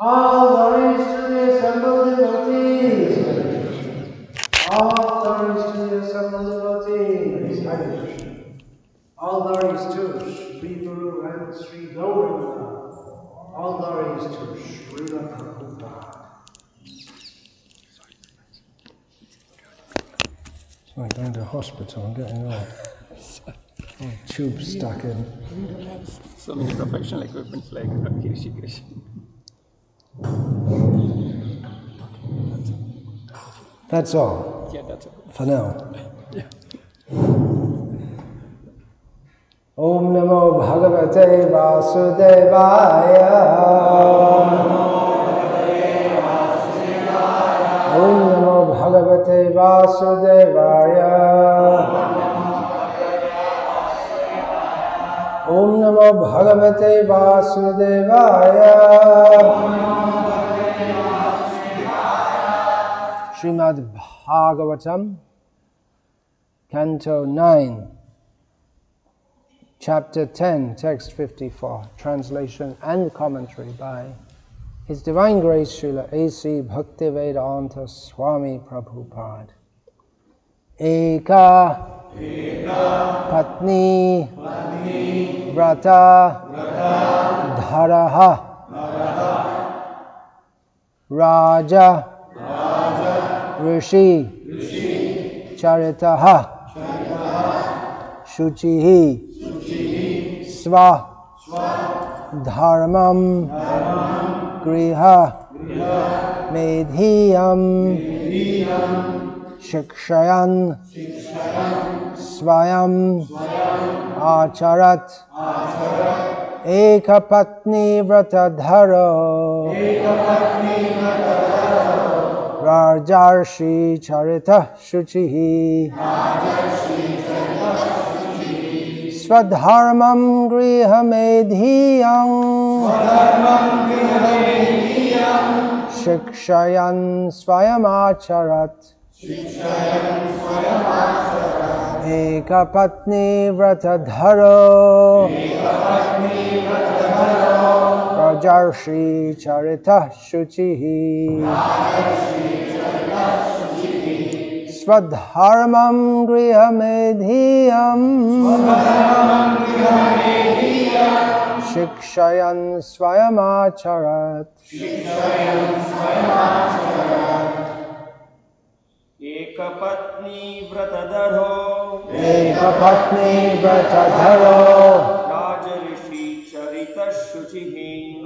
All glories to the assembled devotees. All glories to the assembled devotees. Hare Krishna. All glories to Sri Guru and Sri Gauranga. All glories to Srila Prabhupada. So I'm going to the hospital. I'm getting a tube stuck in. So many professional equipment like Rishikesh. That's all. Yeah, that's all. For now. Yeah. Om Namo Bhagavate Vasudevaya. Om Namo Bhagavate Vasudevaya. Om Namo Bhagavate Vasudevaya. Srimad Bhagavatam, Canto 9, Chapter 10, Text 54, translation and commentary by His Divine Grace Srila A.C. Bhaktivedanta Swami Prabhupada. Eka Patni Vrata Dharaha Raja Rishi Charitaha Shuchihi Sva Dharmam Griha Medhiyam Shikshayan Swayam Acharat Ekapatni Vratadharo Rajarshi Charita Shuchihi Swadharmam Grihamedhiyam Shikshayan Swayamacharat Ekapatni Vratadharo Rajarshi Charita Shuchihi Swadharmam Grihamedhiyam Shikshayan Swayamacharat Ekapatni Vratadharo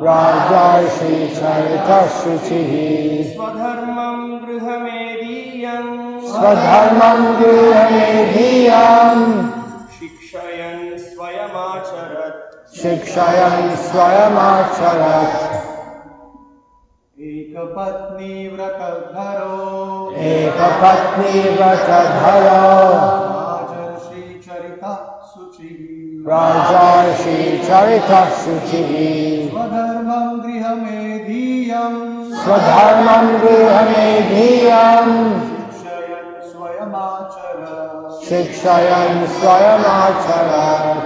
Rajarishi Charita Shuchihi Swadharmam Grihamedhiyam Shikshayan Swayamacharat Ekapatni Vratadharo Rajarshi Charita Shuchihi Swadharmam Grihamedhiyam Shikshayan Swayamacharat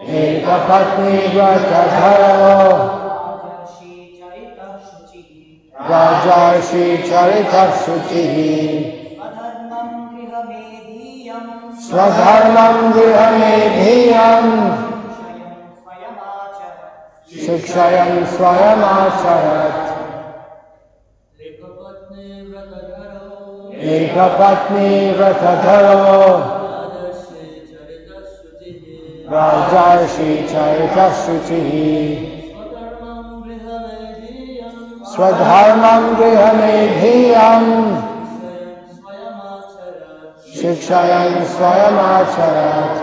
Ekapatni Vratadharo Rajarshi Charita Shuchihi Swadharmam Grihamedhiyam Shikshayan Swayamacharat Ekapatni Vratadharo Rajarshi Charita Shuchihi Swadharmam Grihamedhiyam Shikshayan Swayamacharat.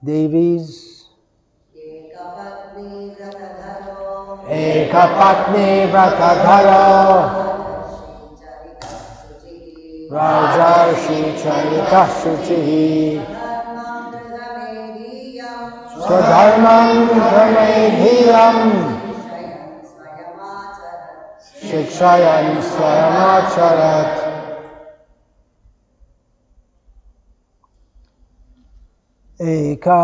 Devis Ekapatni Vratadharo Rajarshi Charita Shuchihi Swadharmam Grihamedhiyam Shikshayan Swayamacharat. Eka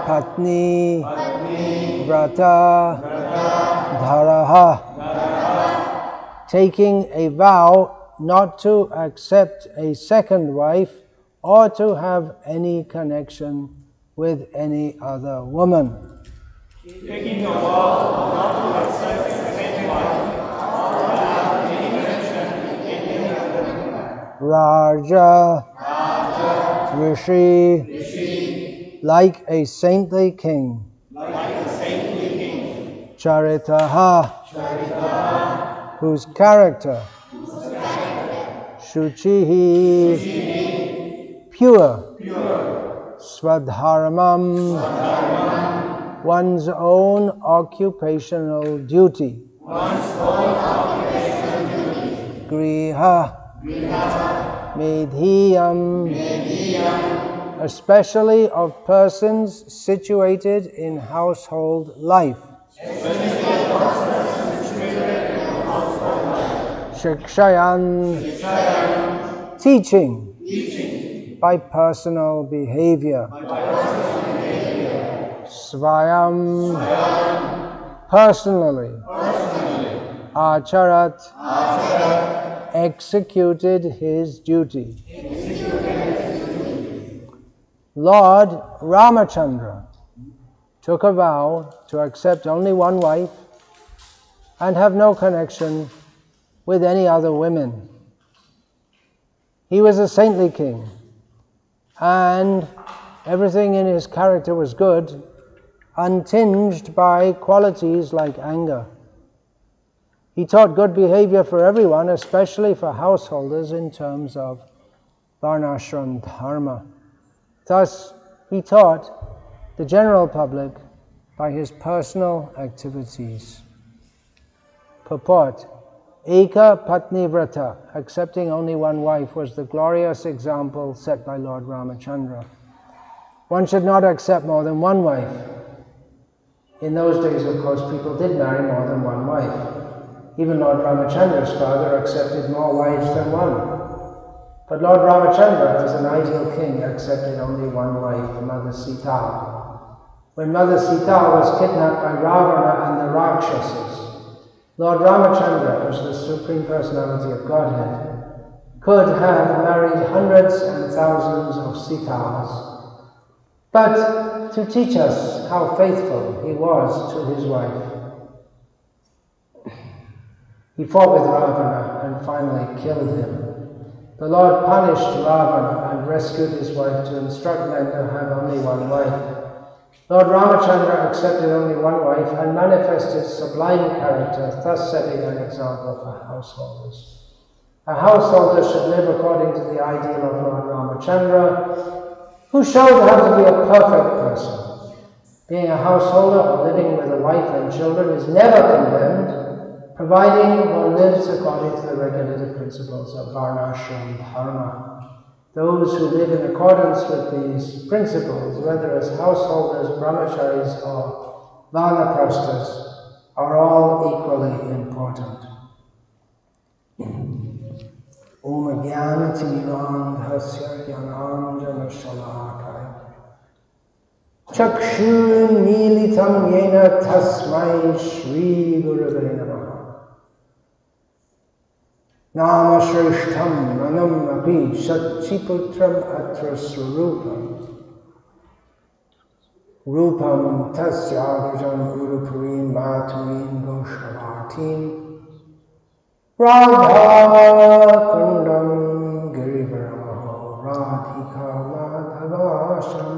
Patni Vrata Dharaha, taking a vow not to accept a second wife or to have any connection with any other woman. Taking a vow not to accept a second wife or to have any connection with any other woman. Raja, Rishi, like a saintly king. Charitaha, whose character. Shuchihi, pure. Swadharmam, one's own occupational duty. Griha, Medhiyam, especially of persons situated in household life. Shikshayan, teaching by personal behavior. Svayam, personally. Acharat, executed his duty. Lord Ramachandra took a vow to accept only one wife and have no connection with any other women. He was a saintly king, and everything in his character was good, untinged by qualities like anger. He taught good behavior for everyone, especially for householders in terms of varnashram dharma. Thus, he taught the general public by his personal activities. Purport: Eka Patni Vrata, accepting only one wife, was the glorious example set by Lord Ramachandra. One should not accept more than one wife. In those days, of course, people did marry more than one wife. Even Lord Ramachandra's father accepted more wives than one. But Lord Ramachandra, as an ideal king, accepted only one wife, Mother Sita. When Mother Sita was kidnapped by Ravana and the Rakshasas, Lord Ramachandra, as the Supreme Personality of Godhead, could have married hundreds and thousands of Sitas, but to teach us how faithful he was to his wife, he fought with Ravana and finally killed him. The Lord punished Ravana and rescued his wife to instruct men to have only one wife. Lord Ramachandra accepted only one wife and manifested sublime character, thus setting an example for householders. A householder should live according to the ideal of Lord Ramachandra, who showed how to be a perfect person. Being a householder or living with a wife and children is never condemned, providing one lives according to the regulated principles of varnashram dharma. Those who live in accordance with these principles, whether as householders, brahmacharis, or vanaprasthas, are all equally important. Om Jnana-Timirandhasya Jnananjana-Shalakaya Chakshur-Militam Yena Tasmai Shri Gurave Namaha. Nama Shrishtham Manam Api Satchiputram Atra Swarupam Rupam Tasyagajam Gurupurim Maturim Goshavartim Radha Kundam Girivaramaho Radhika Madhavasham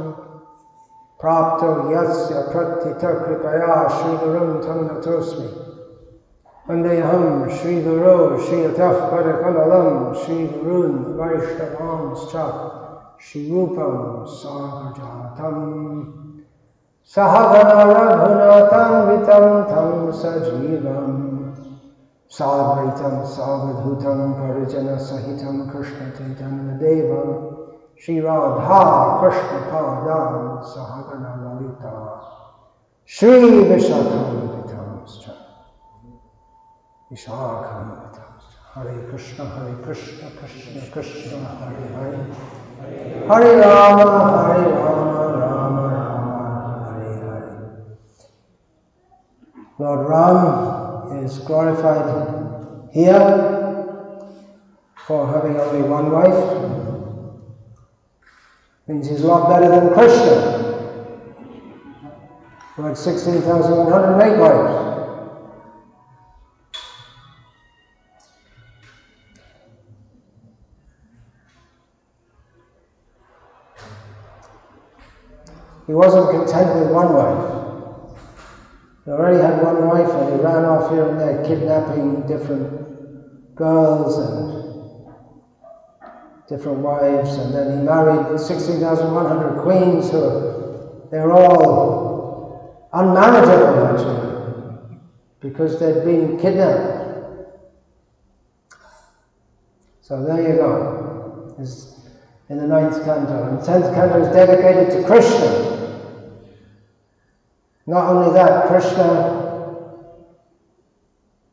Prapto Yasya Pratita Kripaya Shri Gurum Tam Natosmi Vandeham Shri Guru Shri Ataf Padakamalam Shri Gurun Vaishnavamscha Shri Rupam Sahajatam Sahagana Raghunatam Vitam Tam Sajivam Sadvaitam Savadhutam Parijana Sahitam Krishna Chaitanya Devam Shri Radha Krishna Padam Sahagana Lalita Shri Vishakam Vitamscha Hare Krishna, Krishna Krishna, Hare Hare, Hare Rama, Rama Ram is glorified here for having only one wife. Means he's a lot better than Krishna, who had 16,108 wives. He wasn't content with one wife. He already had one wife and he ran off here and there kidnapping different girls and different wives, and then he married 16,100 queens who they're all unmanageable actually because they'd been kidnapped. So there you go. It's in the 9th canto. And the 10th canto is dedicated to Krishna. Not only that, Krishna,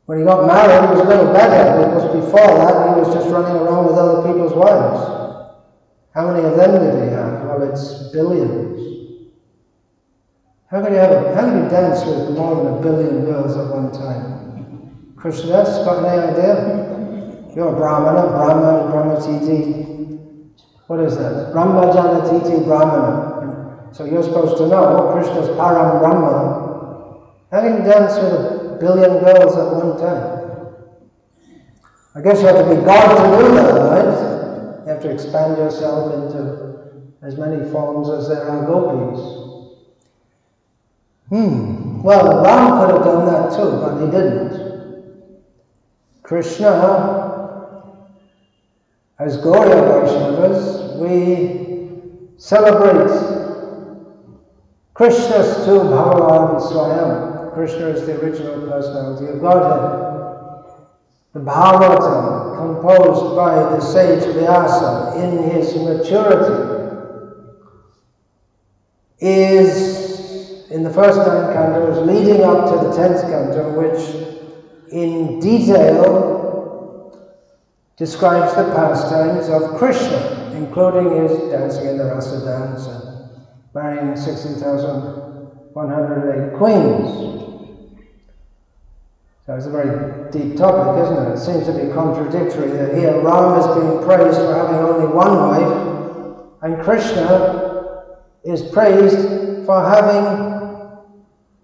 when he got married, he was a little better, because before that he was just running around with other people's wives. How many of them did he have? Well, it's billions. How could you dance with more than 1 billion girls at one time? Krishna, got any idea? You're a Brahmana, Brahmatiti. What is that? Brahmajanatiti Brahmana. So you're supposed to know Krishna's Param Brahma. Having danced with 1 billion girls at one time. I guess you have to be God to do that, right? You have to expand yourself into as many forms as there are gopis. Well, Ram could have done that too, but he didn't. Krishna, as Gauriya Vaishnavas, we celebrate Krishnastu Bhagavan Swayam. Krishna is the original personality of Godhead. The Bhagavtam, composed by the sage Vyasa in his maturity, is in the first 9 cantos leading up to the 10th canto, which in detail describes the pastimes of Krishna, including his dancing in the rasa dance and marrying 16,108 queens. So it's a very deep topic, isn't it? It seems to be contradictory that here Ram is being praised for having only one wife, and Krishna is praised for having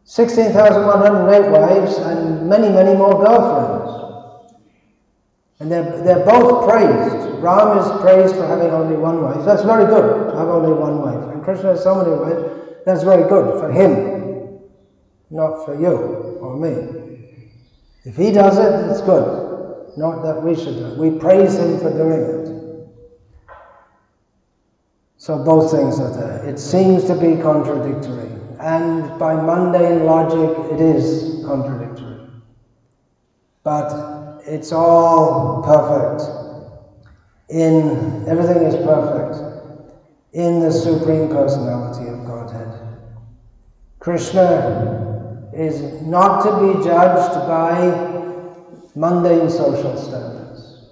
16,108 wives and many, many more girlfriends. And they're both praised. Ram is praised for having only one wife. That's very good, to have only one wife. And Krishna has so many wives. That's very good for him, not for you or me. If he does it, it's good. Not that we should do it. We praise him for doing it. So both things are there. It seems to be contradictory. And by mundane logic, it is contradictory. But it's all perfect. Everything is perfect in the Supreme Personality of Godhead. Krishna is not to be judged by mundane social standards.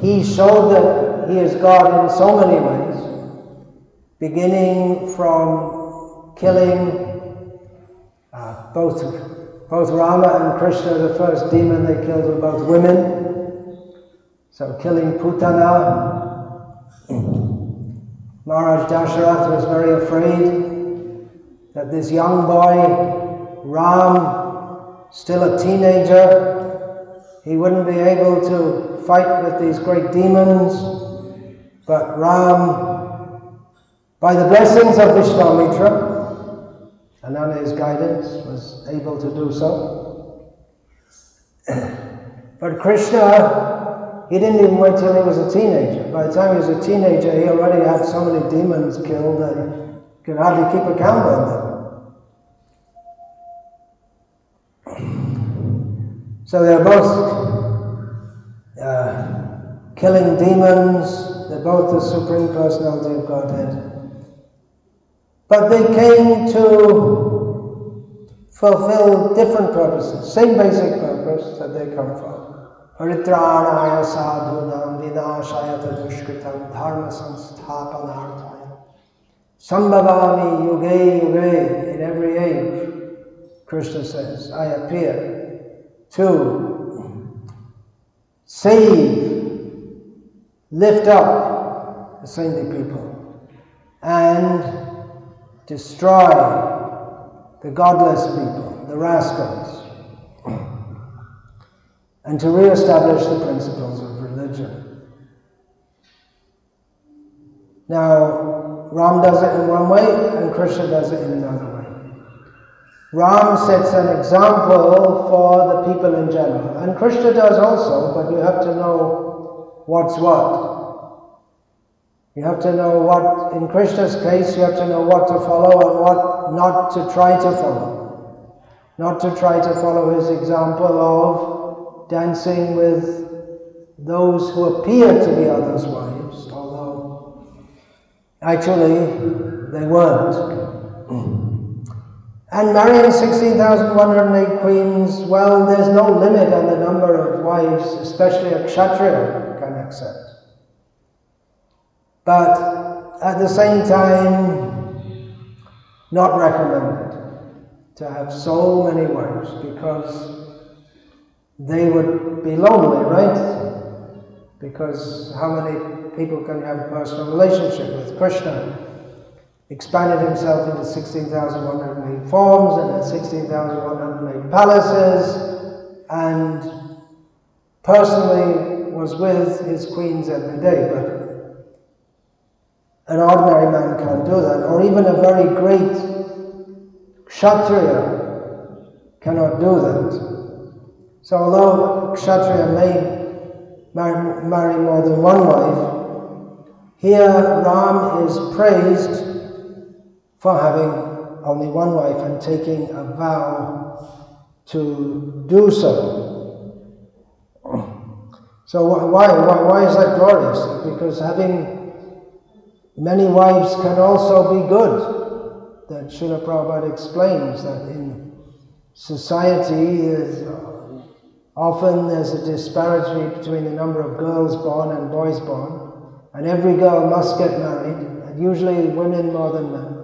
He showed that he is God in so many ways, beginning from killing both Rama and Krishna. The first demon they killed were both women. So killing Putana, Maharaj Dasharath was very afraid that this young boy, Ram, still a teenager, he wouldn't be able to fight with these great demons. But Ram, by the blessings of Vishwamitra and under his guidance, was able to do so. But Krishna, he didn't even wait till he was a teenager. By the time he was a teenager, he already had so many demons killed that he could hardly keep a count on them. So they're both killing demons. They're both the Supreme Personality of Godhead. But they came to fulfill different purposes, same basic purpose that they come from. Paritranaya sadhunam vinashaya tadushkritam dharma samsthapanarthaya sambhavami yuge yuge, in every age Krishna says, I appear to save, lift up the saintly people, and destroy the godless people, the rascals, and to re-establish the principles of religion. Now, Ram does it in one way, and Krishna does it in another way. Ram sets an example for the people in general, and Krishna does also, but you have to know what's what. You have to know what, in Krishna's case, you have to know what to follow and what not to try to follow. Not to try to follow his example of dancing with those who appear to be others' wives, although actually they weren't. And marrying 16,108 queens, well, there's no limit on the number of wives, especially a kshatriya can accept. But at the same time, not recommended to have so many wives, because they would be lonely, right? Because how many people can you have a personal relationship with? Krishna expanded himself into 16,108 forms and had 16,108 palaces, and personally was with his queens every day. But an ordinary man can't do that, or even a very great kshatriya cannot do that. So although kshatriya may marry more than one wife, here Ram is praised for having only one wife and taking a vow to do so. So why is that glorious? Because having many wives can also be good. That Srila Prabhupada explains that in society often there's a disparity between the number of girls born and boys born, and every girl must get married, and usually women more than men.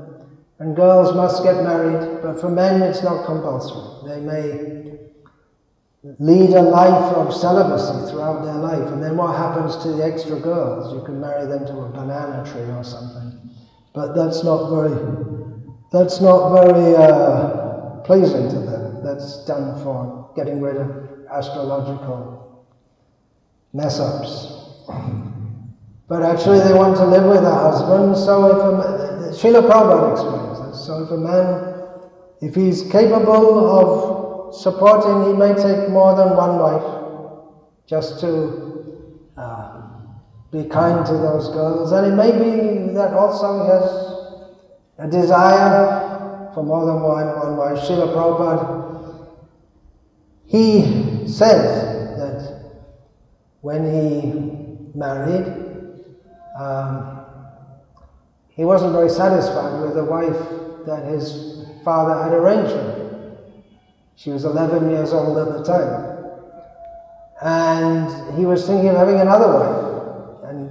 And girls must get married, but for men it's not compulsory. They may lead a life of celibacy throughout their life, and then what happens to the extra girls? You can marry them to a banana tree or something. But that's not very pleasing to them. That's done for getting rid of astrological mess-ups. But actually they want to live with a husband, so Srila Prabhupada explains this. So if a man, if he's capable of supporting, he may take more than one wife, just to be kind to those girls. And it may be that also he has a desire for more than one wife. Srila Prabhupada, he said that when he married, he wasn't very satisfied with the wife that his father had arranged for him. She was 11 years old at the time. And he was thinking of having another wife. And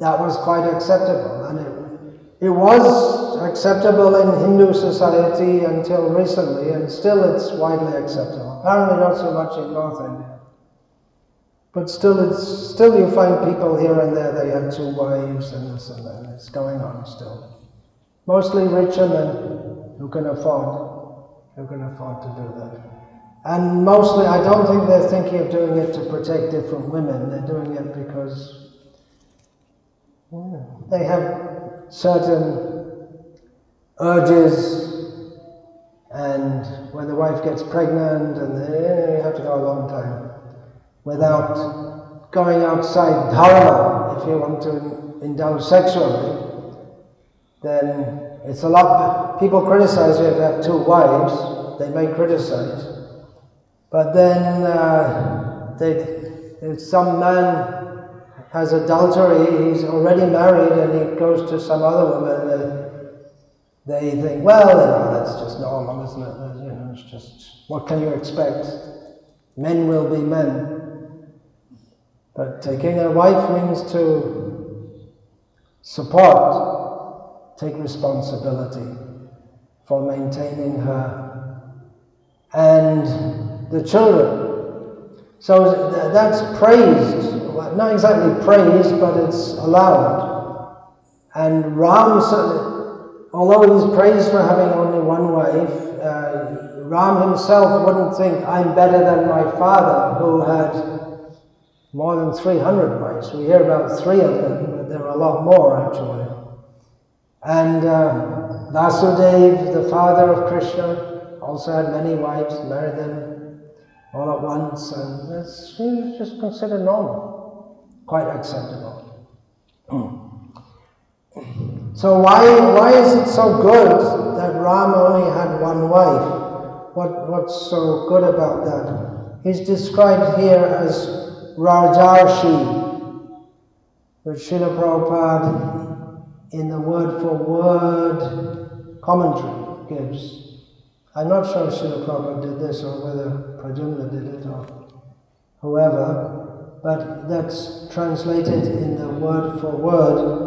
that was quite acceptable. And it was acceptable in Hindu society until recently, and still it's widely acceptable. Apparently not so much in North India. But still you find people here and there, they have two wives and this and that. It's going on still. Mostly richer men who can afford to do that. And mostly, I don't think they're thinking of doing it to protect different women. They're doing it because they have certain urges, and when the wife gets pregnant, and you have to go a long time without going outside dharma. If you want to indulge sexually, then it's a lot. People criticize you if you have two wives. They may criticize, but then if some man has adultery, he's already married, and he goes to some other woman, they think, well, that's just normal, isn't it? It's just, what can you expect? Men will be men. But taking a wife means to support, take responsibility for maintaining her and the children. So that's praised. Well, not exactly praised, but it's allowed. And Ram, although he's praised for having only one wife, Ram himself wouldn't think, I'm better than my father, who had more than 300 wives. We hear about 3 of them, but there were a lot more actually. And Vasudeva, the father of Krishna, also had many wives, married them all at once, and it's just considered normal, quite acceptable. So why is it so good that Ram only had one wife? What's so good about that? He's described here as Rajarshi, which Srila Prabhupada in the word-for-word commentary gives. I'm not sure if Srila Prabhupada did this or whether Pradyumna did it or whoever, but that's translated in the word-for-word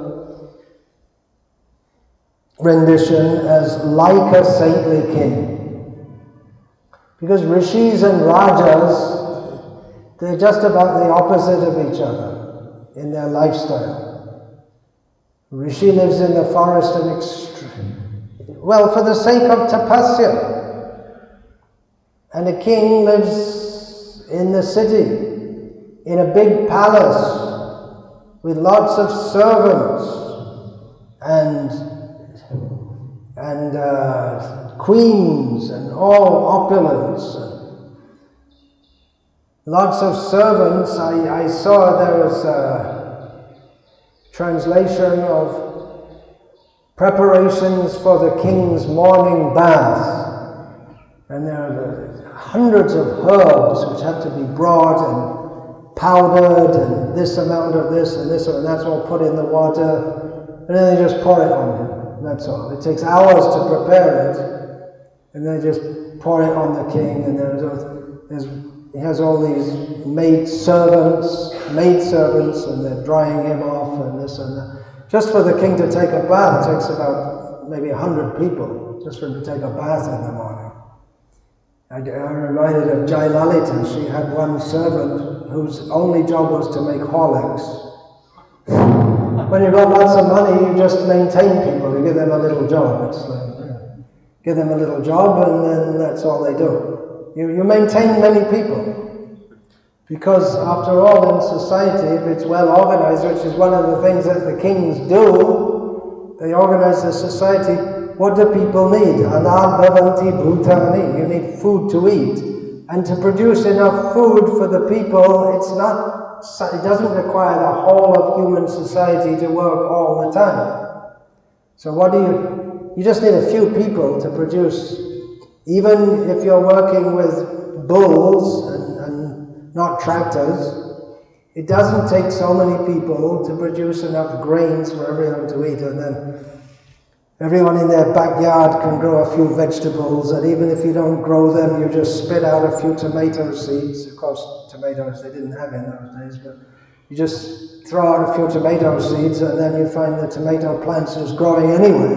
rendition as like a saintly king. Because rishis and rajas, they're just about the opposite of each other in their lifestyle. Rishi lives in the forest and for the sake of tapasya. And a king lives in the city, in a big palace, with lots of servants and queens and all opulence. Lots of servants. I saw there was a translation of preparations for the king's morning bath. And there are hundreds of herbs which have to be brought and powdered, and this amount of this and this, and that's all put in the water. And then they just pour it on him. That's all. It takes hours to prepare it, and they just pour it on the king, and he has all these maid servants, and they're drying him off, and this and that. Just for the king to take a bath takes about maybe 100 people, just for him to take a bath in the morning. I'm reminded of Jayalalitha. She had one servant whose only job was to make Horlicks. When you've got lots of money, you just maintain people. You give them a little job. It's like, give them a little job, and then that's all they do. You maintain many people. Because after all, in society, if it's well organized, which is one of the things that the kings do, they organize the society. What do people need? Anad bhavanti bhutani. You need food to eat. And to produce enough food for the people, it doesn't require the whole of human society to work all the time. So you just need a few people to produce. Even if you're working with bulls and not tractors, it doesn't take so many people to produce enough grains for everyone to eat, and then everyone in their backyard can grow a few vegetables, and even if you don't grow them, you just spit out a few tomato seeds. Of course, tomatoes they didn't have in those days, but you just throw out a few tomato seeds, and then you find the tomato plants just growing anyway.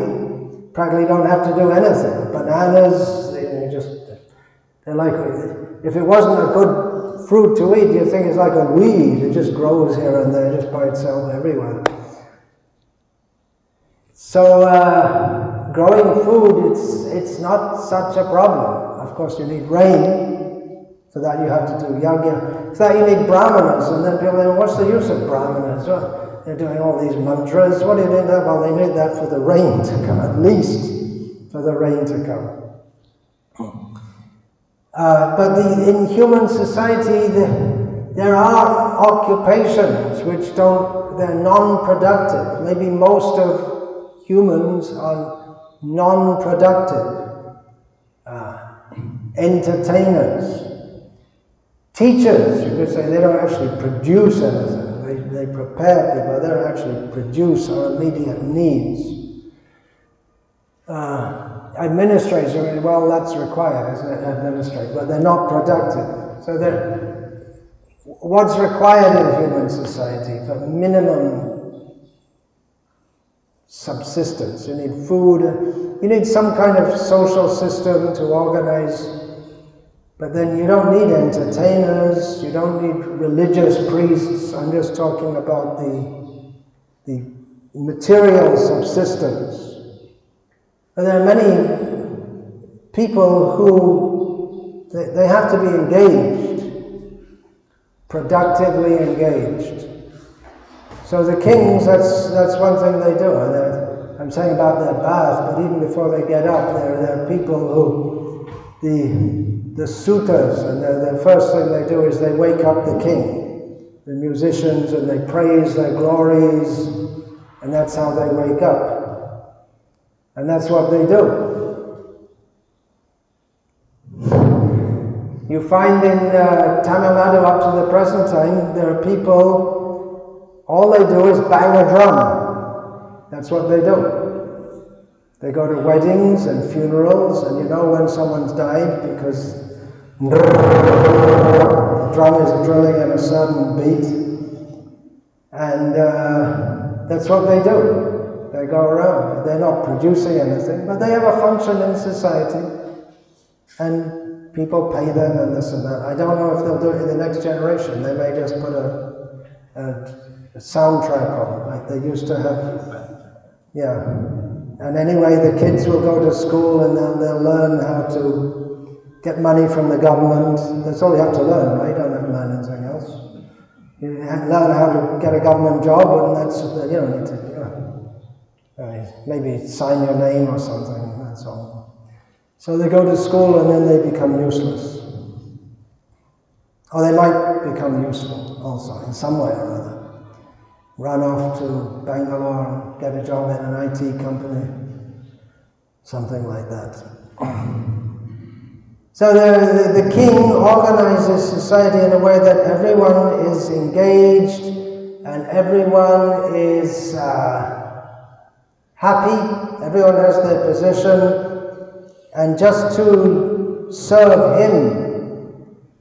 Practically don't have to do anything. Bananas, they're like, if it wasn't a good fruit to eat, you'd think it's like a weed. It just grows here and there, just by itself everywhere. So growing food, it's not such a problem. Of course, you need rain. For that you have to do yajna. For that you need brahmanas. And then people think, what's the use of brahmanas? Well, they're doing all these mantras. What do you need that? Well, they need that for the rain to come, at least for the rain to come. But in human society, there are occupations which they're non-productive. Maybe most of humans are non-productive. Entertainers. Teachers, you could say, they don't actually produce anything. They prepare people. They don't actually produce our immediate needs. Administrators, well, that's required as an administrator, but they're not productive. So what's required in human society for minimum subsistence? You need food, you need some kind of social system to organize But then you don't need entertainers, you don't need religious priests. I'm just talking about the material subsistence. And there are many people who they have to be engaged, productively engaged. So the kings, that's one thing they do. And I'm saying about their bath, but even before they get up, there are people who, the suitors, and the first thing they do is they wake up the king, the musicians, and they praise their glories, and that's how they wake up. And that's what they do. You find in Tamil Nadu up to the present time, there are people, all they do is bang a drum. That's what they do. They go to weddings and funerals, and you know when someone's died because the drum is drilling at a certain beat. And that's what they do. They go around. They're not producing anything, but they have a function in society. And people pay them and this and that. I don't know if they'll do it in the next generation. They may just put a soundtrack on, like they used to have. Yeah. And anyway, the kids will go to school and they'll learn how to get money from the government. That's all you have to learn, right? You don't have to learn anything else. You learn how to get a government job, and that's, you don't need to, maybe sign your name or something, that's all. So they go to school and then they become useless. Or they might become useful also in some way or other. Run off to Bangalore and get a job in an IT company. Something like that. So the king organizes society in a way that everyone is engaged and everyone is happy, everyone has their position, and just to serve him.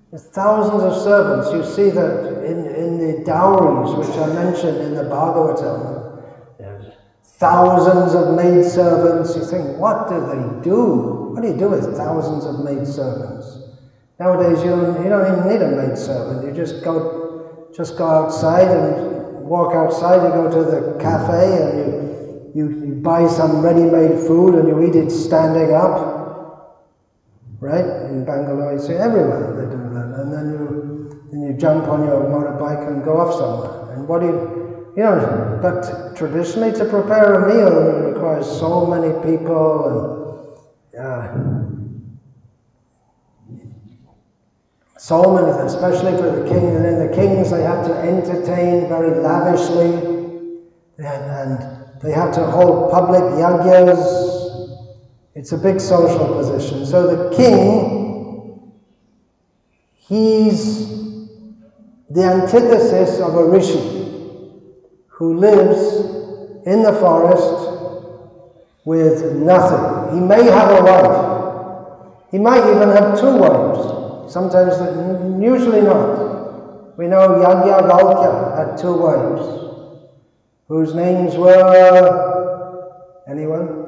There's thousands of servants. You see that in the dowries which are mentioned in the Bhagavtam. There's thousands of maidservants. You think, what do they do? What do you do with thousands of maidservants? Nowadays you don't even need a maidservant. You just go outside and walk outside. You go to the cafe and you buy some ready-made food and you eat it standing up. Right? In Bangalore, you see everywhere they do that. And then you jump on your motorbike and go off somewhere. And what do you but traditionally to prepare a meal it requires so many people and so many, especially for the king. And then the kings, they have to entertain very lavishly and they have to hold public yagyas. It's a big social position. So the king, he's the antithesis of a rishi who lives in the forest with nothing. He may have a wife. He might even have two wives. Sometimes, usually not. We know Yajnavalkya had two wives, whose names were, anyone?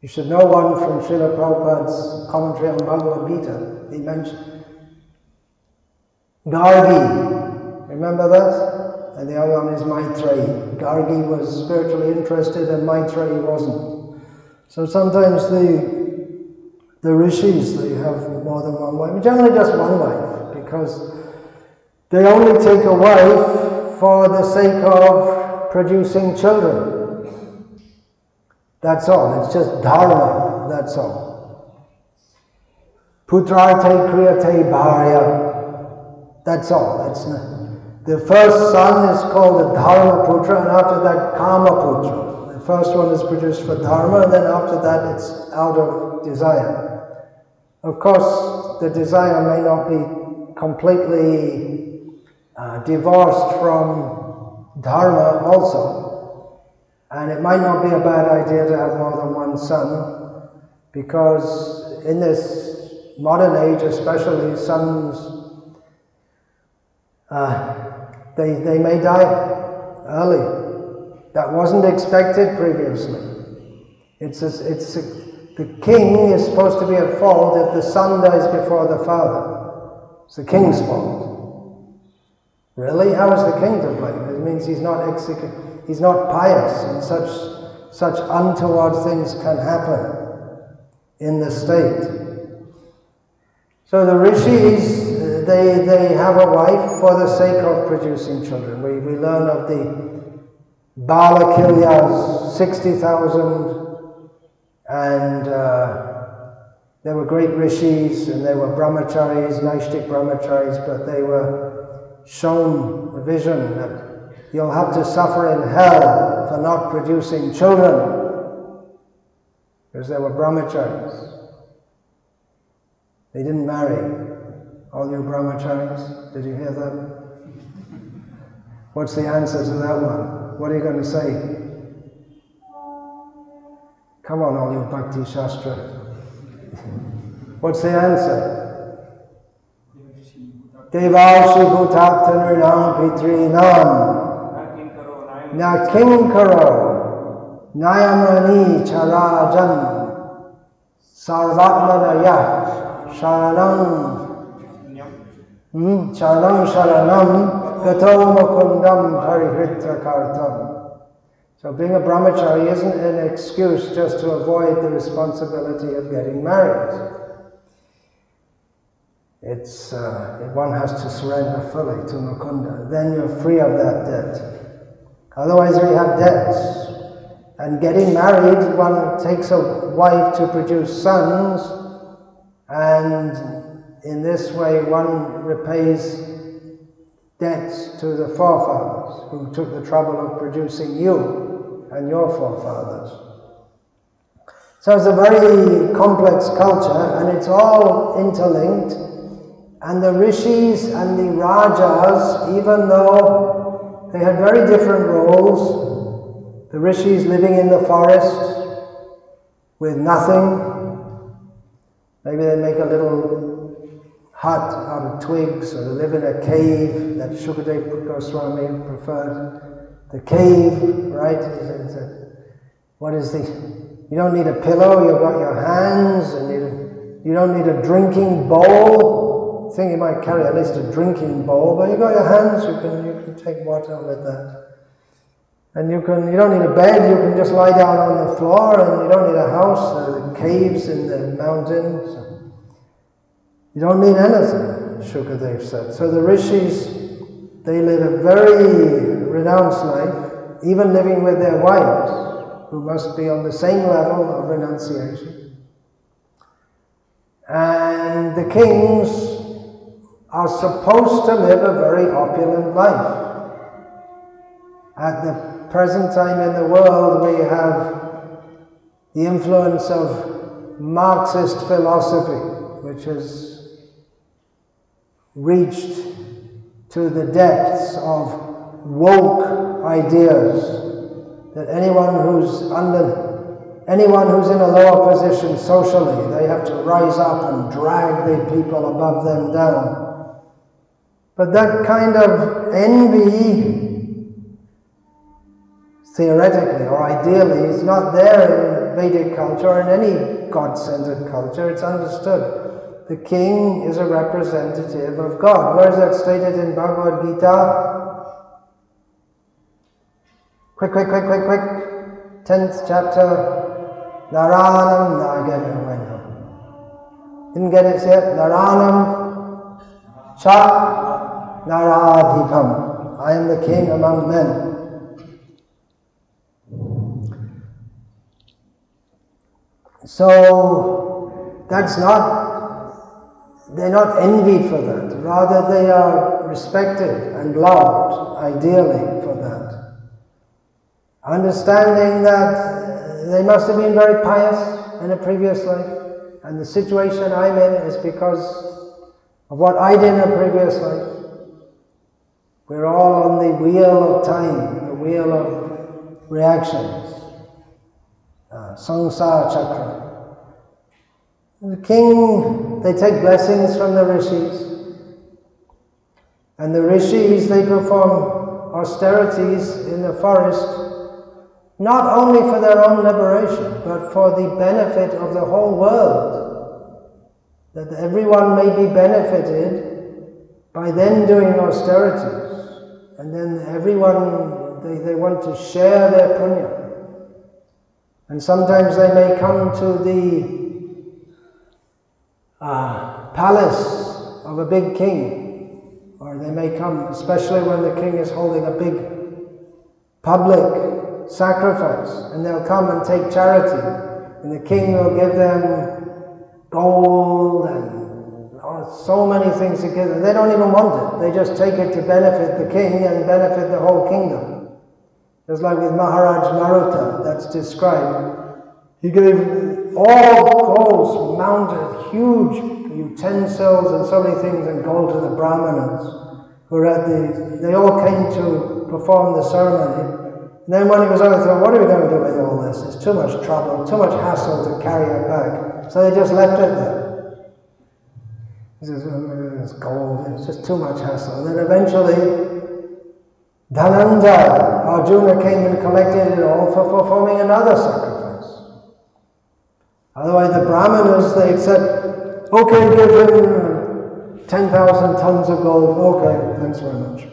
You should know one from Srila Prabhupada's commentary on Bhagavad Gita. He mentioned Gargi. Remember that? And the other one is Maitreyi. Gargi was spiritually interested and Maitreyi wasn't. So sometimes the rishis, they have more than one wife. Generally just one wife, because they only take a wife for the sake of producing children. That's all. It's just dharma. That's all. Putrarte kriyate bharya. That's all. That's not. The first son is called a dharma putra, and after that kama putra. The first one is produced for dharma, and then after that it's out of desire. Of course, the desire may not be completely divorced from dharma also. And it might not be a bad idea to have more than one son, because in this modern age especially, sons, they may die early. That wasn't expected previously. the king is supposed to be at fault if the son dies before the father. It's the king's fault. Really? How is the king to blame? It means he's not pious, and such untoward things can happen in the state. So the rishis, they have a wife for the sake of producing children. We learn of the Balakilyas, 60,000, and there were great rishis, and there were brahmacharis, Naishtik brahmacharis, but they were shown a vision that you'll have to suffer in hell for not producing children, because there were brahmacharis. They didn't marry. All you brahmacharis, did you hear that? What's the answer to that one? What are you going to say? Come on, all you Bhakti Shastra. What's the answer? Devarshi bhutattanurnam pitrinam na kinkaro nayamani charajan sarvatmanaya sharanam gato mukundam parihritra kartam. So being a brahmachari isn't an excuse just to avoid the responsibility of getting married. It's one has to surrender fully to Mukunda. Then you're free of that debt. Otherwise we have debts. And getting married, one takes a wife to produce sons, and in this way one repays debts to the forefathers who took the trouble of producing you and your forefathers. So it's a very complex culture, and it's all interlinked. And the rishis and the rajas, even though they had very different roles, the rishis living in the forest with nothing, maybe they make a little hut out of twigs, or they live in a cave that Shukadeva Goswami preferred. The cave, right? He said, what is the... You don't need a pillow, you've got your hands, and you don't need a drinking bowl. I think you might carry at least a drinking bowl, but you've got your hands, you can take water with that. And you don't need a bed, you can just lie down on the floor, and you don't need a house. There are caves in the mountains. You don't need anything, Shukadeva said. So the rishis, they led a very renounced life, even living with their wives, who must be on the same level of renunciation. And the kings are supposed to live a very opulent life. At the present time in the world, we have the influence of Marxist philosophy, which has reached to the depths of woke ideas, that anyone who's in a lower position socially, they have to rise up and drag the people above them down. But that kind of envy, theoretically or ideally, is not there in Vedic culture or in any God-centered culture. It's understood. The king is a representative of God. Where is that stated in Bhagavad Gita? Quick. 10th chapter. Naranam Nagenavena. Didn't get it yet? Naranam Cha Naradhipam. I am the king among men. So that's they're not envied for that. Rather, they are respected and loved, ideally, for that. Understanding that they must have been very pious in a previous life, and the situation I'm in is because of what I did in a previous life. We're all on the wheel of time, the wheel of reactions, samsara chakra. The king, they take blessings from the rishis, and the rishis, they perform austerities in the forest not only for their own liberation, but for the benefit of the whole world, that everyone may be benefited by then doing austerities, and then everyone, they want to share their punya. And sometimes they may come to the palace of a big king, or they may come, especially when the king is holding a big public sacrifice, and they'll come and take charity, and the king will give them gold and so many things to give them. They don't even want it, they just take it to benefit the king and benefit the whole kingdom. Just like with Maharaj Maruta, that's described. He gave all gold, mounted, huge utensils and so many things and gold to the Brahmanas who were at they all came to perform the ceremony. And then when he was over, they thought, what are we going to do with all this? It's too much trouble, too much hassle to carry it back. So they just left it there. He says, it's gold, it's just too much hassle. And then eventually, Dhananjaya, Arjuna came and collected it all for performing another sacrifice. Otherwise the Brahmanas, they said, okay, give him 10,000 tons of gold. Okay, thanks very much.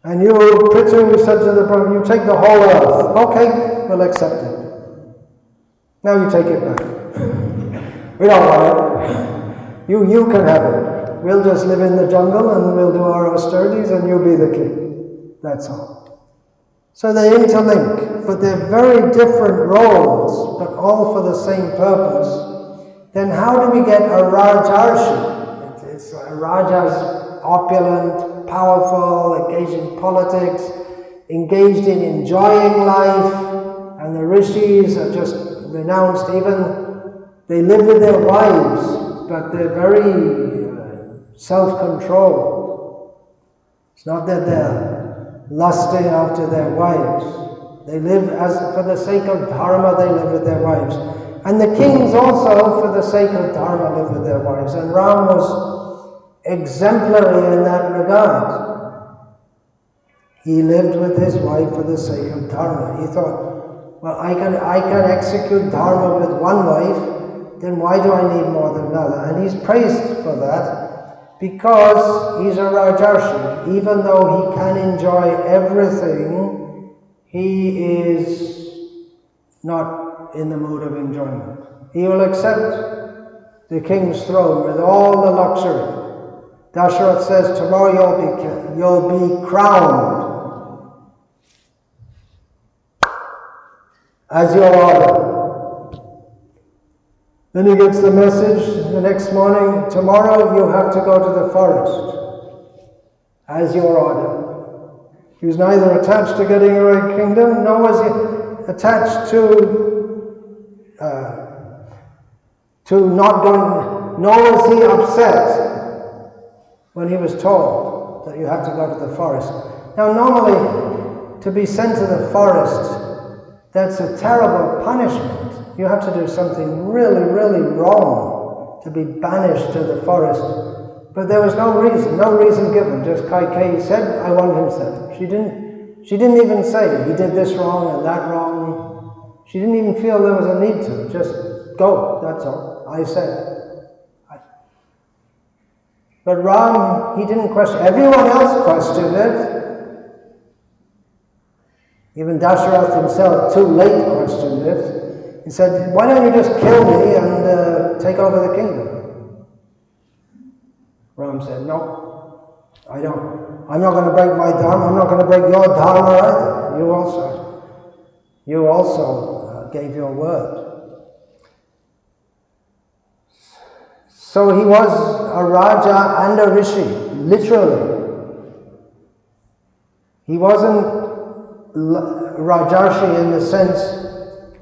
And you, Prithu, said to the Brahman, you take the whole earth. Okay, we'll accept it. Now you take it back. We don't want it. You can have it. We'll just live in the jungle and we'll do our austerities and you'll be the king. That's all. So they interlink, but they're very different roles, but all for the same purpose. Then how do we get a Rajarshi? It's a Raja's opulent, powerful, engaged in politics, engaged in enjoying life, and the rishis are just renounced. Even they live with their wives, but they're very self-controlled. It's not that they're lusting after their wives. They live as for the sake of dharma, they live with their wives. And the kings also, for the sake of dharma, live with their wives. And Ram was exemplary in that regard. He lived with his wife for the sake of dharma. He thought, well, I can execute dharma with one wife, then why do I need more than another? And he's praised for that because he's a Rajarshi. Even though he can enjoy everything, he is not in the mood of enjoyment. He will accept the king's throne with all the luxury. Dasharath says, tomorrow you'll be crowned as your order. Then he gets the message the next morning, tomorrow you have to go to the forest as your order. He was neither attached to getting a kingdom, nor was he attached to not going, nor was he upset when he was told that you have to go to the forest. Now normally, to be sent to the forest, that's a terrible punishment. You have to do something really, really wrong to be banished to the forest. But there was no reason given. Just Kaikeyi said, I want him sent. She didn't even say, he did this wrong and that wrong. She didn't even feel there was a need to. Just go, that's all. I said. But Ram, he didn't question. Everyone else questioned it. Even Dasharath himself, too late, questioned it. He said, why don't you just kill me and take over the kingdom? Ram said, no, I don't. I'm not going to break my dharma. I'm not going to break your dharma either. You also gave your word. So he was a Raja and a Rishi, literally. He wasn't Rajarshi in the sense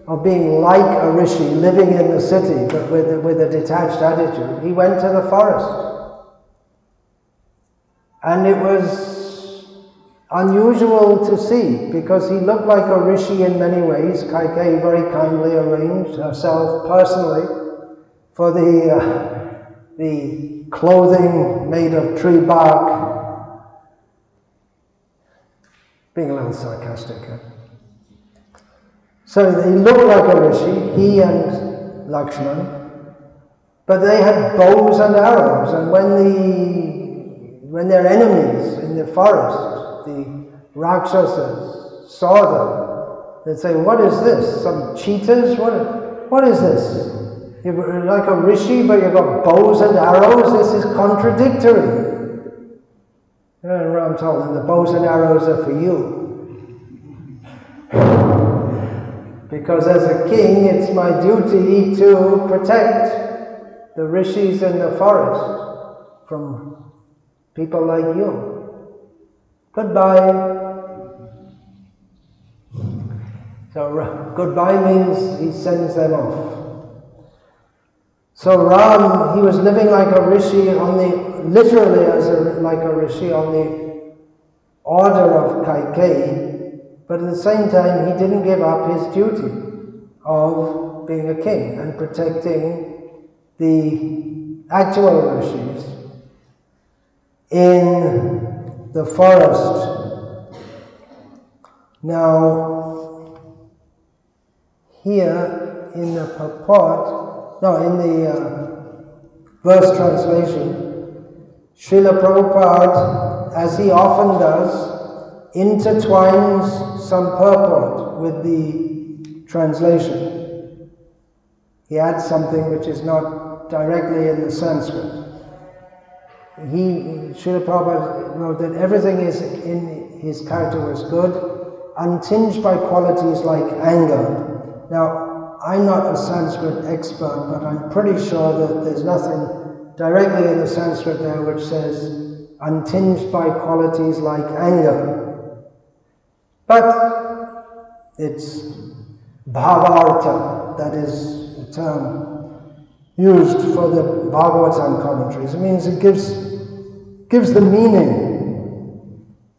of being like a Rishi, living in the city, but with a detached attitude. He went to the forest. And it was unusual to see, because he looked like a Rishi in many ways. Kaikeyi very kindly arranged herself personally for the clothing made of tree bark. Being a little sarcastic. So he looked like a rishi, he and Lakshman, but they had bows and arrows, and when their enemies in the forest, the Rakshasas, saw them, they'd say, "What is this? Some cheetahs? What is this? You're like a rishi, but you've got bows and arrows? This is contradictory." And Ram told them, "The bows and arrows are for you. Because as a king, it's my duty to protect the rishis in the forest from people like you. Goodbye." So goodbye means he sends them off. So Ram, he was living like a rishi literally like a rishi on the order of Kaikeyi, but at the same time he didn't give up his duty of being a king and protecting the actual rishis in the forest. Now, here in the purport, in the verse translation, Srila Prabhupada, as he often does, intertwines some purport with the translation. He adds something which is not directly in the Sanskrit. Srila Prabhupada wrote that everything is in his character was good, untinged by qualities like anger. Now, I'm not a Sanskrit expert, but I'm pretty sure that there's nothing directly in the Sanskrit there which says untinged by qualities like anger. But it's bhavartha, that is the term used for the Bhagavatam commentaries. It means it gives the meaning.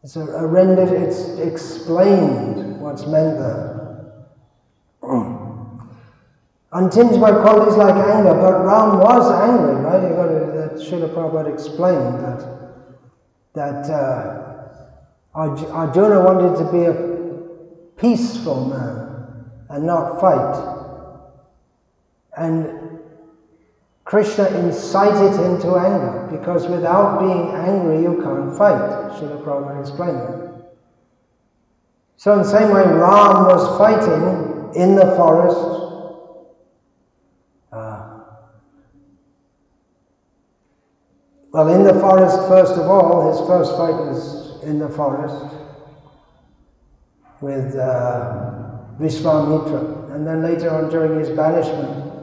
It's it's explained what's meant there. Untinged by qualities like anger, but Ram was angry, right? That Srila Prabhupada explained that Arjuna wanted to be a peaceful man and not fight. And Krishna incited him to anger, because without being angry you can't fight. Srila Prabhupada explained that. So in the same way, Ram was fighting in the forest. In the forest, first of all, his first fight was in the forest with Vishwamitra. And then later on, during his banishment,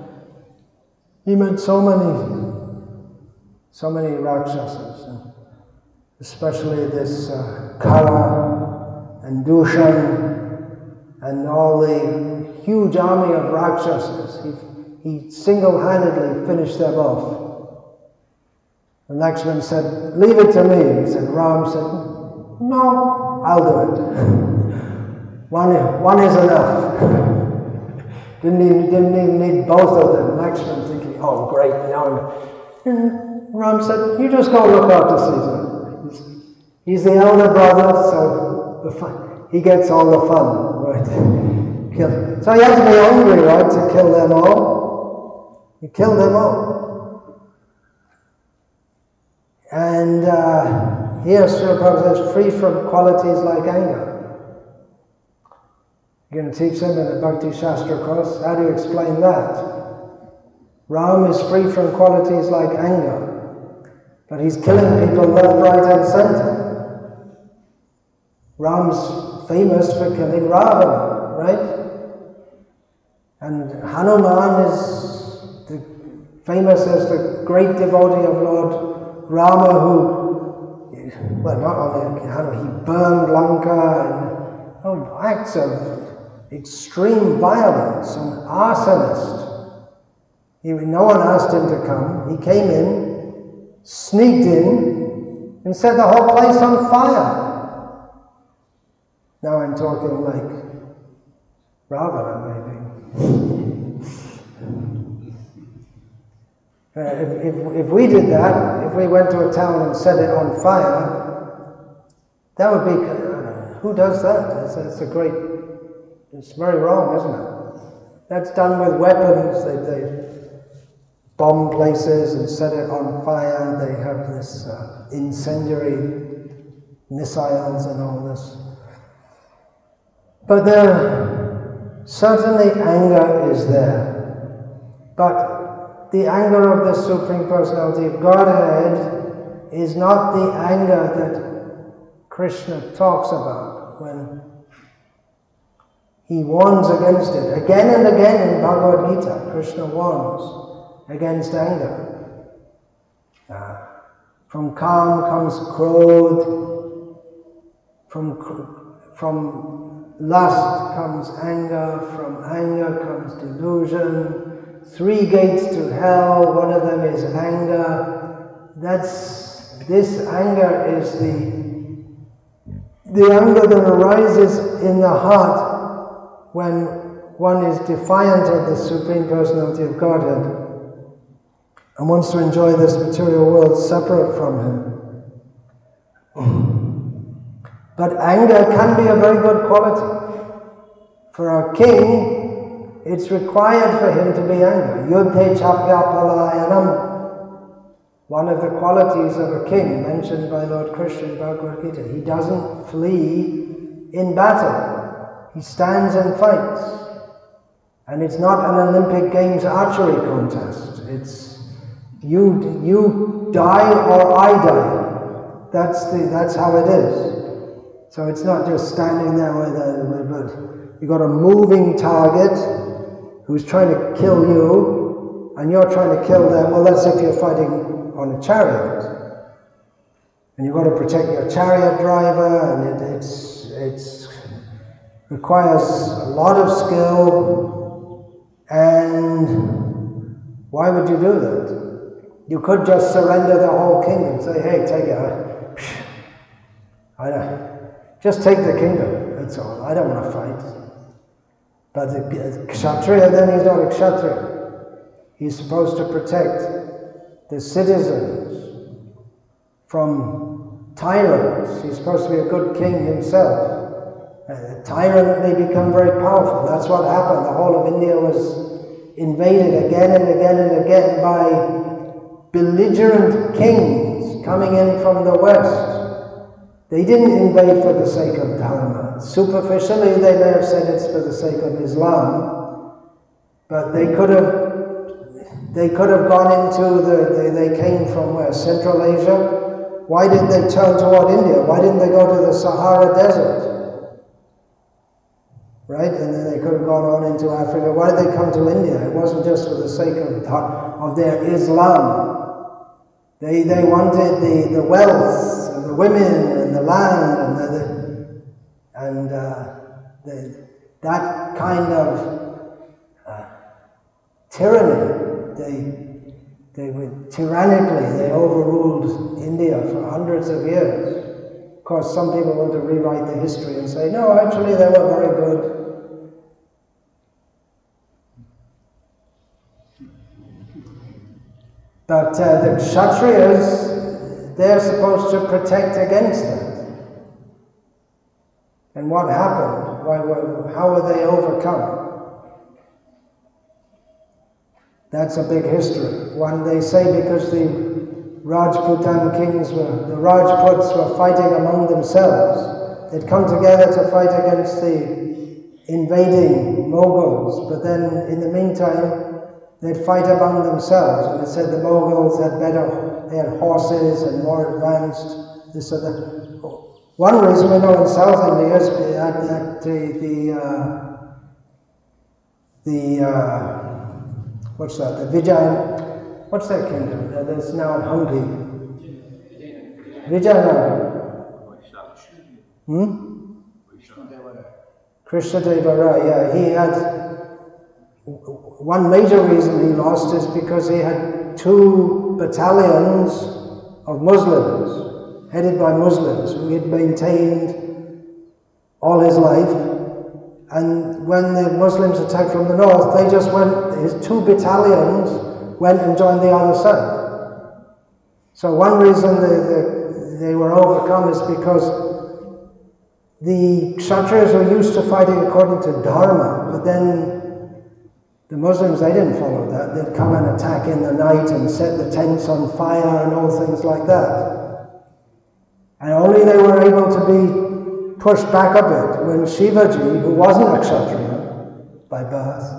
he met so many Rakshasas, and especially this Kala and Dushan and all the huge army of Rakshasas. He single-handedly finished them off. And Lakshman said, "Leave it to me." He said, Ram said, "No, I'll do it. One is enough." Didn't even need both of them. Lakshman thinking, "Oh, great, now." And Ram said, "You just go look after Sita. He's the elder brother, so he gets all the fun, right?" So he had to be angry, right, to kill them all. He killed them all. And here Srila Prabhupada says, free from qualities like anger. You're going to teach them in a Bhakti Shastra course. How do you explain that? Ram is free from qualities like anger, but he's killing people left, right and center. Ram's famous for killing Ravana, right? And Hanuman is famous as the great devotee of Lord Rama, not only he burned Lanka, and acts of extreme violence, an arsonist. No one asked him to come. He came in, sneaked in, and set the whole place on fire. Now I'm talking like Ravana, maybe. If we did that, if we went to a town and set it on fire, that would be, who does that? That's a great It's very wrong, isn't it? That's done with weapons. They bomb places and set it on fire. They have this incendiary missiles and all this. But there certainly anger is there. But the anger of the Supreme Personality of Godhead is not the anger that Krishna talks about when he warns against it. Again and again in Bhagavad Gita, Krishna warns against anger. From calm comes krodh, from lust comes anger, from anger comes delusion. 3 gates to hell, one of them is anger. This anger is the anger that arises in the heart when one is defiant of the Supreme Personality of Godhead and wants to enjoy this material world separate from Him. But anger can be a very good quality. For a king, it's required for him to be angry. Yudhe chapya palayanam. One of the qualities of a king mentioned by Lord Krishna in Bhagavad Gita. He doesn't flee in battle. He stands and fights. And it's not an Olympic Games archery contest. It's you die or I die. That's how it is. So it's not just standing there but you've got a moving target who's trying to kill you and you're trying to kill them. Well, that's if you're fighting on a chariot. And you've got to protect your chariot driver, and it requires a lot of skill. And why would you do that? You could just surrender the whole kingdom, say, hey, take it. I don't. Just take the kingdom, that's all. I don't want to fight. But the kshatriya, then he's not a kshatriya. He's supposed to protect the citizens from tyrants. He's supposed to be a good king himself. A tyrant may become very powerful. That's what happened. The whole of India was invaded again and again and again by belligerent kings coming in from the west. They didn't invade for the sake of Dharma. Superficially, they may have said it's for the sake of Islam, but they could have gone into they came from where? Central Asia. Why did they turn toward India? Why didn't they go to the Sahara Desert? Right? And then they could have gone on into Africa. Why did they come to India? It wasn't just for the sake of their Islam. They wanted the wealth and the women and the land and that kind of tyranny. They were tyrannically, they overruled India for hundreds of years. Of course, some people want to rewrite the history and say, no, actually they were very good. But the Kshatriyas, they're supposed to protect against that. And what happened? How were they overcome? That's a big history. One, they say because the Rajputan kings the Rajputs were fighting among themselves. They'd come together to fight against the invading Mughals, but then in the meantime, they'd fight among themselves, and it said the Mughals they had horses and more advanced, this or that. One reason we know in South India is what's that? The Vijay, what's their kingdom? That's now Hampi. Vijayanagar. Krishna Deva Rai, yeah, he had, one major reason he lost is because he had 2 battalions of Muslims, headed by Muslims, who he had maintained all his life. And when the Muslims attacked from the north, they just went, his 2 battalions went and joined the other side. So one reason they were overcome is because the Kshatriyas were used to fighting according to Dharma, but then the Muslims, they didn't follow that. They'd come and attack in the night and set the tents on fire and all things like that. And only they were able to be pushed back a bit when Shivaji, who wasn't a Kshatriya by birth,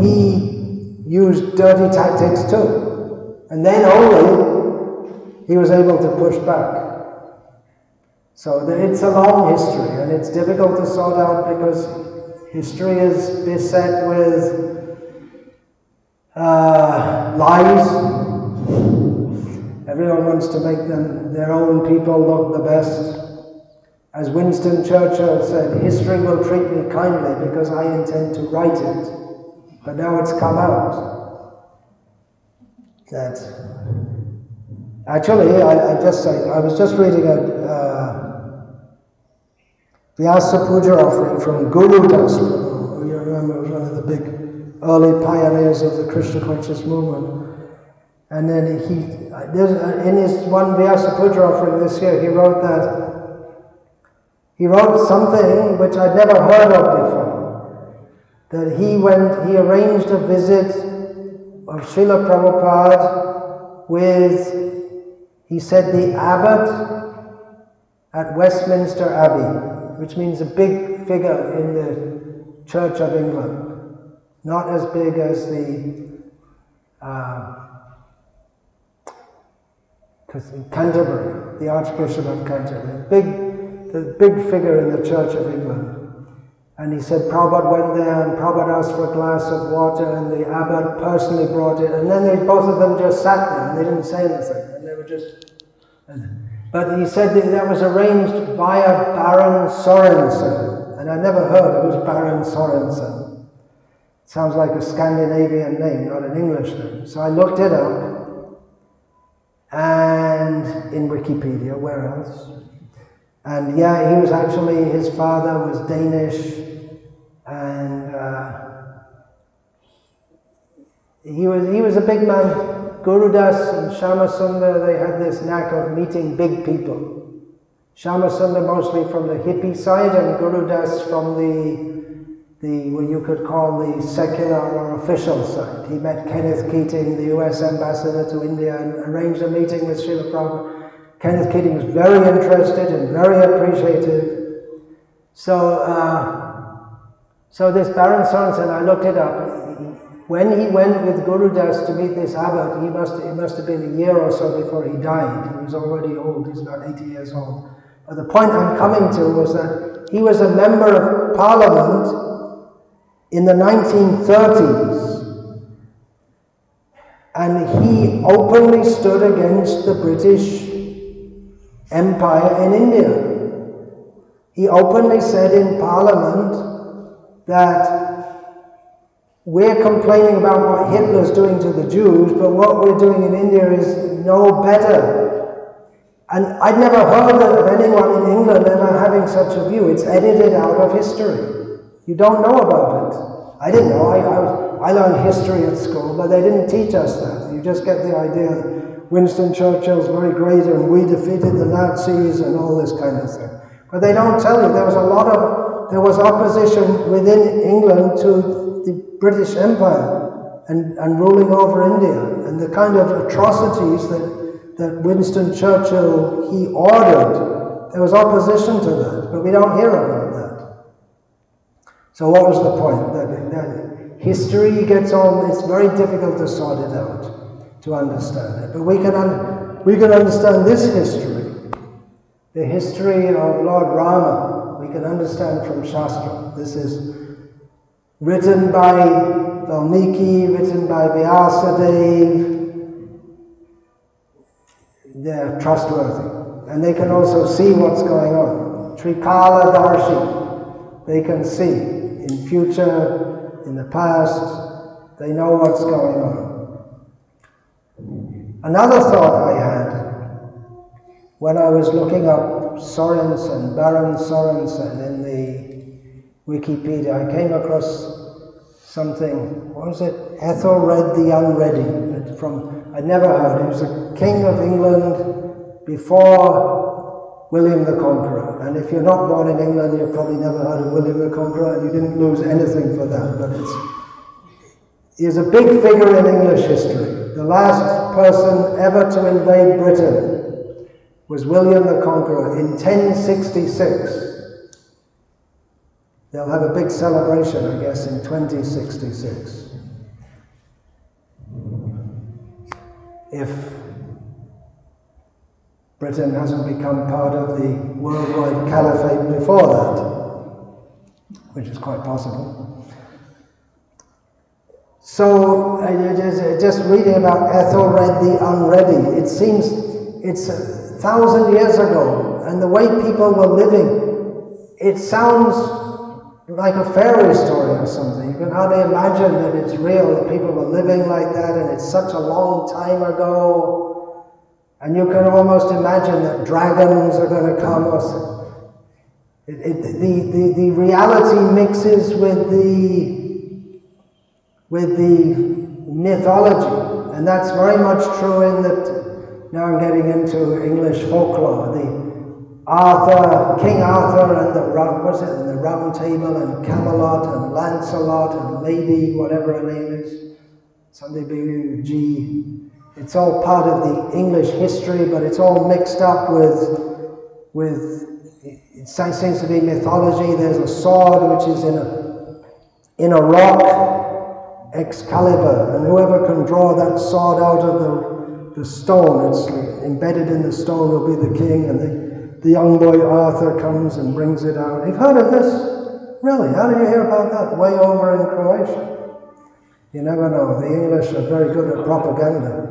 he used dirty tactics too. And then only he was able to push back. So it's a long history, and it's difficult to sort out because history is beset with lies. Everyone wants to make their own people look the best. As Winston Churchill said, history will treat me kindly because I intend to write it. But now it's come out that actually, I was just reading a Vyasa Puja offering from Guru Das, who you remember was one of the big early pioneers of the Krishna conscious movement. And then in his one Vyasa Puja offering this year, he wrote something which I'd never heard of before. That he arranged a visit of Srila Prabhupada with, he said, the abbot at Westminster Abbey, which means a big figure in the Church of England. Not as big as the Canterbury, the Archbishop of Canterbury, the big figure in the Church of England. And he said Prabhupada went there and Prabhupada asked for a glass of water and the abbot personally brought it, and then both of them just sat there and they didn't say anything, and they were just... But he said that was arranged via Baron Sorensen, and I never heard who's Baron Sorensen. It sounds like a Scandinavian name, not an English name. So I looked it up, and in Wikipedia, where else? And yeah, he was actually, his father was Danish, and he was a big man. Guru Das and Shama Sundar, they had this knack of meeting big people. Shama Sundar mostly from the hippie side, and Guru Das from the what you could call the secular or official side. He met Kenneth Keating, the US ambassador to India, and arranged a meeting with Srila Prabhupada. Kenneth Keating was very interested and very appreciative. So this Baron Sorensen, I looked it up. When he went with Guru Das to meet this abbot, it must have been a year or so before he died. He was already old, he's about 80 years old. But the point I'm coming to was that he was a member of parliament in the 1930s. And he openly stood against the British Empire in India. He openly said in Parliament that we're complaining about what Hitler's doing to the Jews, but what we're doing in India is no better. And I'd never heard of anyone in England ever having such a view. It's edited out of history. You don't know about it. I didn't know. I learned history at school, but they didn't teach us that. You just get the idea Winston Churchill's very great and we defeated the Nazis and all this kind of thing. But they don't tell you there was opposition within England to the British Empire and ruling over India, and the kind of atrocities that Winston Churchill, he ordered. There was opposition to that, but we don't hear about that. So what was the point? That history gets on, it's very difficult to sort it out, to understand it. But we can understand this history, the history of Lord Rama, we can understand from Shastra. This is written by Valmiki, written by Vyasadeva. They're trustworthy. And they can also see what's going on. Trikala Darshi. They can see in future, in the past, they know what's going on. Another thought I had when I was looking up Sorensen, Baron Sorensen in the Wikipedia, I came across something, what was it? Ethelred the Unready. I'd never heard. He was a king of England before William the Conqueror. And if you're not born in England, you've probably never heard of William the Conqueror, and you didn't lose anything for that. But he's a big figure in English history. The last person ever to invade Britain was William the Conqueror in 1066. They'll have a big celebration, I guess, in 2066. If Britain hasn't become part of the worldwide caliphate before that, which is quite possible. So, just reading about Ethelred the Unready, it seems it's 1,000 years ago, and the way people were living, it sounds like a fairy story or something. You can hardly imagine that it's real, that people were living like that, and it's such a long time ago. And you can almost imagine that dragons are going to come. The reality mixes with the mythology, and that's very much true in that. Now I'm getting into English folklore. King Arthur and the Round Table and Camelot and Lancelot and Lady, whatever her name is, something beginning with G. It's all part of the English history, but it's all mixed up with it seems to be mythology. There's a sword which is in a rock, Excalibur, and whoever can draw that sword out of the stone, it's embedded in the stone, will be the king, and the young boy Arthur comes and brings it out. You've heard of this? Really? How did you hear about that? Way over in Croatia. You never know. The English are very good at propaganda.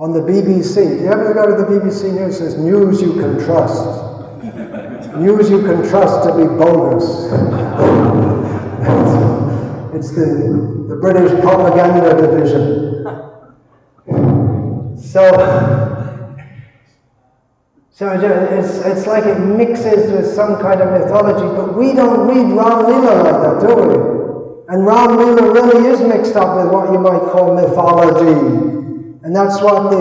On the BBC, do you ever go to the BBC News? It says, news you can trust. News you can trust to be bogus. It's the British propaganda division. So it's like it mixes with some kind of mythology, but we don't read Ram Leela like that, do we? And Ram Leela really is mixed up with what you might call mythology. And that's what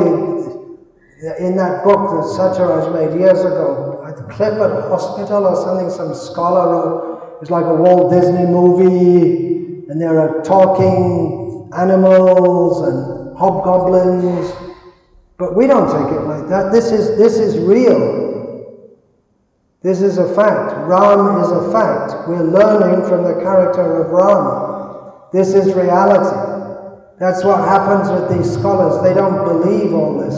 in that book that Satyaraj made years ago, at the Clifford Hospital or something, some scholar wrote, it's like a Walt Disney movie, and there are talking animals and hobgoblins. But we don't take it like that. This is real. This is a fact. Ram is a fact. We're learning from the character of Ram. This is reality. That's what happens with these scholars. They don't believe all this.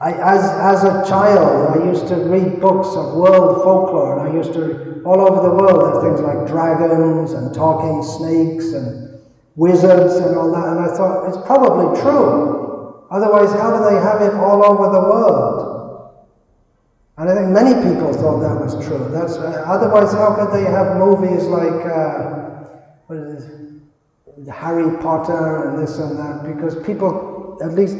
As a child, I used to read books of world folklore, and I used to, all over the world, there are things like dragons and talking snakes and wizards and all that, and I thought, it's probably true. Otherwise, how do they have it all over the world? And I think many people thought that was true. Otherwise, how could they have movies like Harry Potter and this and that? Because people, at least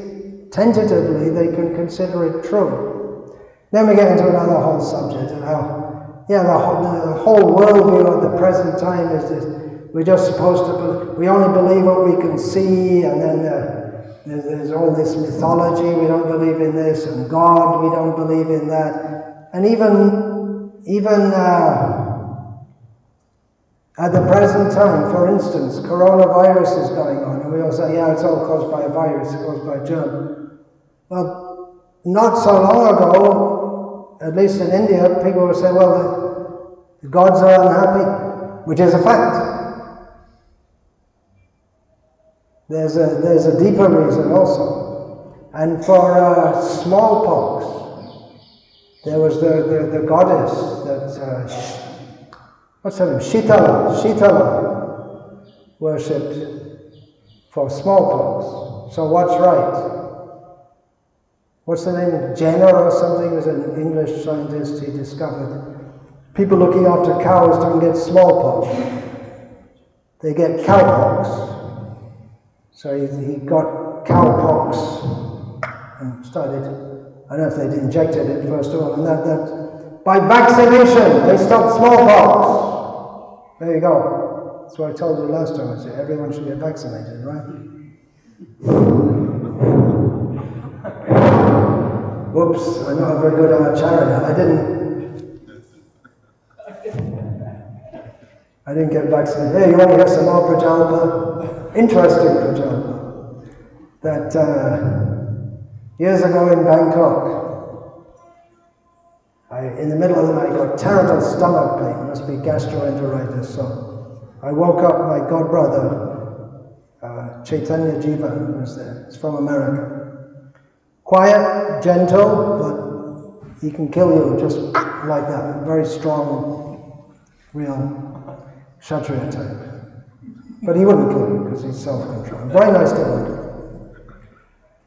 tentatively, they can consider it true. Then we get into another whole subject of how, the whole worldview at the present time is this. We're just supposed to, we only believe what we can see, and then there's all this mythology, we don't believe in this, and God, we don't believe in that. And even at the present time, for instance, coronavirus is going on, and we all say, yeah, it's all caused by a virus, it's caused by a germ. Well, not so long ago, at least in India, people were saying, well, the gods are unhappy, which is a fact. There's a deeper reason also. And for smallpox, there was the goddess that, what's her name? Shitala worshipped for smallpox. So what's right? What's the name? Jenner or something was an English scientist. He discovered people looking after cows don't get smallpox. They get cowpox. So he got cowpox and started, I don't know if they'd injected it first of all, and that by vaccination they stopped smallpox. There you go. That's what I told you last time. I said everyone should get vaccinated, right? Whoops, I'm not a very good acharya. I didn't get back to say, hey, you want to hear some more Prajalpa? Interesting Prajalpa. That years ago in Bangkok, in the middle of the night, I got terrible stomach pain. It must be gastroenteritis. So I woke up, my godbrother, Chaitanya Jiva, was there. He's from America. Quiet, gentle, but he can kill you just like that. Very strong, real Kshatriya type. But he wouldn't kill you because he's self-controlled. Very nice to him.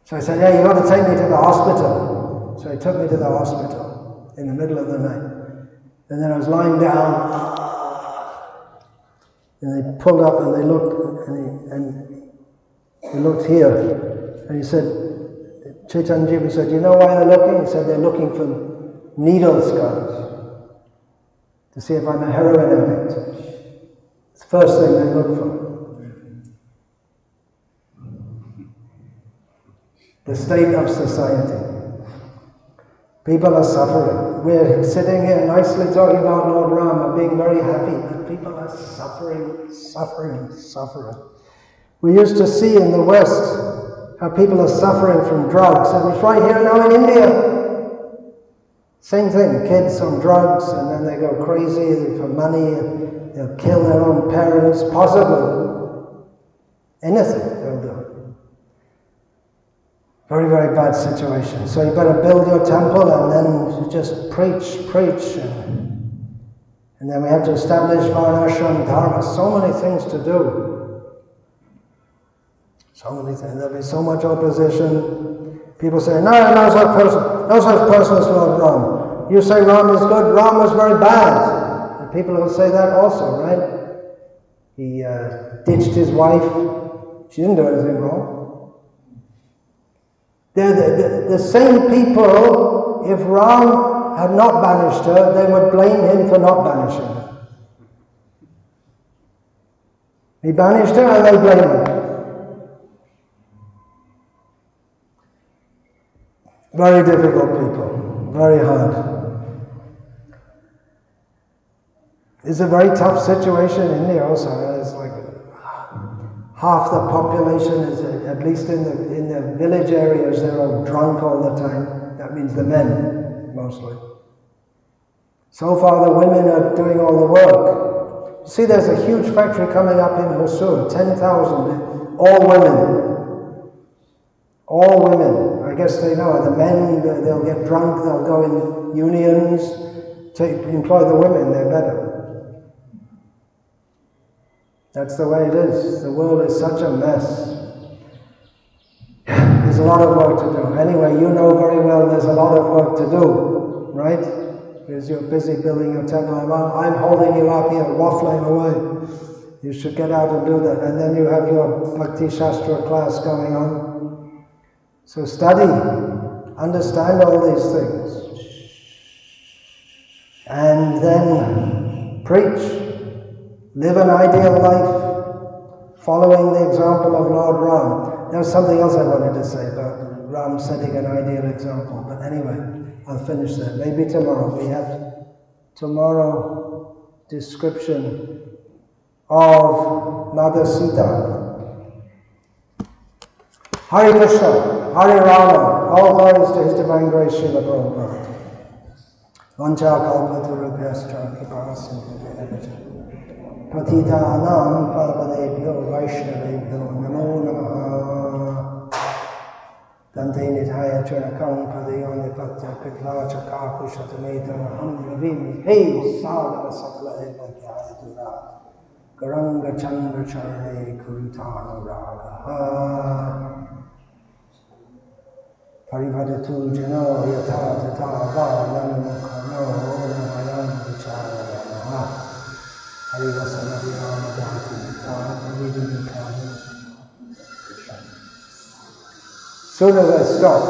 So I said, yeah, you got to take me to the hospital. So he took me to the hospital in the middle of the night. And then I was lying down, and they pulled up and they looked, and he looked here. And he said, Chaitanya Jiva said, you know why they're looking? He said, they're looking for needle scars to see if I'm a heroin addict. It's the first thing they look for. The state of society. People are suffering. We're sitting here nicely talking about Lord Rama, being very happy, but people are suffering, suffering, suffering. We used to see in the West how people are suffering from drugs, and it's right here now in India. Same thing, kids on drugs, and then they go crazy for money, and they'll kill their own parents, possibly. Anything they'll do. Very, very bad situation. So you better build your temple and then you just preach. And then we have to establish Varnashram Dharma. So many things to do. So many things. There'll be so much opposition. People say, no such person as Lord Ram. You say Ram is good, Ram is very bad. And people will say that also, right? He ditched his wife. She didn't do anything wrong. They're the same people, if Ram had not banished her, they would blame him for not banishing her. He banished her and they blame him. Very difficult people, very hard. It's a very tough situation in India also. It's like half the population is, at least in the village areas, they're all drunk all the time. That means the men, mostly. So far the women are doing all the work. See, there's a huge factory coming up in Hosur, 10,000, all women. All women. I guess they know. The men, they'll get drunk, they'll go in unions, employ the women, they're better. That's the way it is. The world is such a mess. There's a lot of work to do. Anyway, you know very well there's a lot of work to do, right? Because you're busy building your temple. I'm holding you up here, waffling away. You should get out and do that. And then you have your Bhakti Shastra class going on. So study, understand all these things. And then preach. Live an ideal life, following the example of Lord Ram. There was something else I wanted to say about Ram setting an ideal example, but anyway, I'll finish that. Maybe tomorrow. We have tomorrow description of Mother Sita. Hare Krishna, Hare Rama, all glories to His Divine Grace, Srila Prabhupada. Vancha kalpatarubhyascha kipasindhubhyascha. Patitanam Papadebhyo Vaishnavebhyo Namo Namaha Dante Nithaya Chanakam Padayoni Patya Pitvacha Kakushatameta Hamravim Hey Sadhava Sakla Evadhyaya Dura Garanga Chandra Charne Kuritana Raga Parivadatu Jano Yata Tata Varanam Kano Namayam Vichara Soon as I stop,